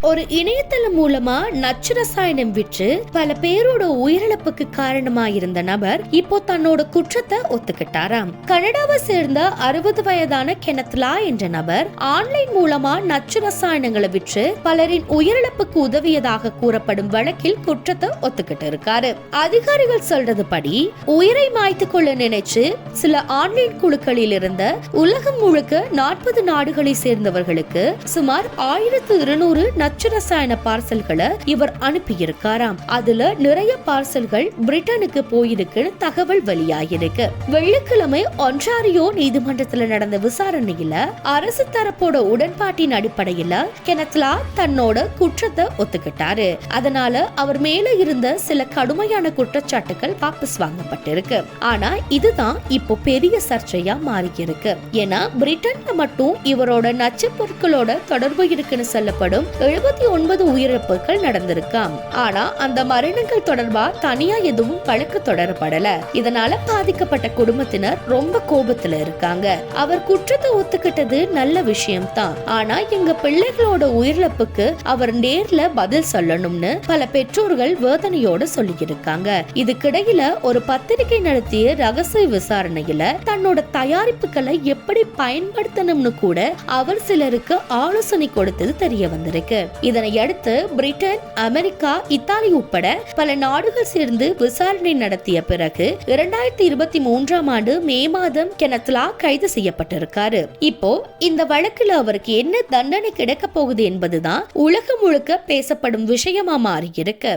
ஒரு இணையதளம் மூலமா நச்சு ரசாயனம் விற்று பல பேரோட உயிரிழப்புக்கு காரணமா இருந்த நபர் இப்போ தன்னோட குற்றத்தை ஒத்துக்கிட்டாராம். கனடாவை சேர்ந்த 60 வயதான கெனத் லா என்ற நபர் ஆன்லைன் மூலமா நச்சு ரசாயனங்களை விற்று பலரின் உயிரிழப்புக்கு உதவியதாக கூறப்படும் வழக்கில் குற்றத்தை ஒத்துக்கிட்டு இருக்காரு. அதிகாரிகள் சொல்றது படி உயிரை மாய்த்து கொள்ள நினைச்சு சில ஆன்லைன் குழுக்களில் இருந்த உலகம் முழுக்க 40 நாடுகளை சேர்ந்தவர்களுக்கு சுமார் 1200 நச்சு ரசாயன பார்சல்களை இவர் அனுப்பியிருக்காராம். அதுல நிறைய பார்சல்கள் பிரிட்டனுக்கு போயிருக்குன்னு தகவல் வெளியாகிருக்கு. வெள்ளிக்கிழமை ஒன்டாரியோ நீதிமன்றத்தில் நடந்த விசாரணையில அரசு தரப்போட உடன்பாட்டின் அடிப்படையில கெனத் லா தன்னோட குற்றத்தை ஒத்துக்கிட்டாரு. அதனால அவர் மேல இருந்த சில கடுமையான குற்றச்சாட்டுகள் வாபஸ் வாங்கப்பட்டிருக்கு. ஆனா இதுதான் இப்போ பெரிய சர்ச்சையா மாறி இருக்கு. ஏன்னா பிரிட்டன்ல மட்டும் இவரோட நச்சு பொருட்களோட தொடர்பு இருக்குன்னு சொல்லப்படும் 79 உயிரிழப்புகள் நடந்திருக்காம். ஆனா அந்த மரணங்கள் தொடர்பா தனியா எதுவும் வழக்கு தொடரப்படல. இதனால பாதிக்கப்பட்ட குடும்பத்தினர் ரொம்ப கோபத்துல இருக்காங்க. அவர் குற்றத்தை ஒத்துக்கிட்டது நல்ல விஷயம் தான். ஆனா எங்க பிள்ளைகளோட உயிரிழப்புக்கு அவர் நேர்ல பதில் சொல்லணும்னு பல பெற்றோர்கள் வேதனையோட சொல்லி இருக்காங்க. இதுக்கிடையில ஒரு பத்திரிகை நடத்திய ரகசிய விசாரணையில தன்னோட தயாரிப்புகளை எப்படி பயன்படுத்தணும்னு கூட அவர் சிலருக்கு ஆலோசனை கொடுத்தது தெரிய வந்திருக்கு. இதனை அடுத்து பிரிட்டன், அமெரிக்கா, இத்தாலி உட்பட பல நாடுகள் சேர்ந்து விசாரணை நடத்திய பிறகு 2023ஆம் ஆண்டு மே மாதம் கெனத் லா கைது செய்யப்பட்டிருக்காரு. இப்போ இந்த வழக்குல அவருக்கு என்ன தண்டனை கிடைக்க போகுது என்பதுதான் உலகம் முழுக்க பேசப்படும் விஷயமா மாறி இருக்கு.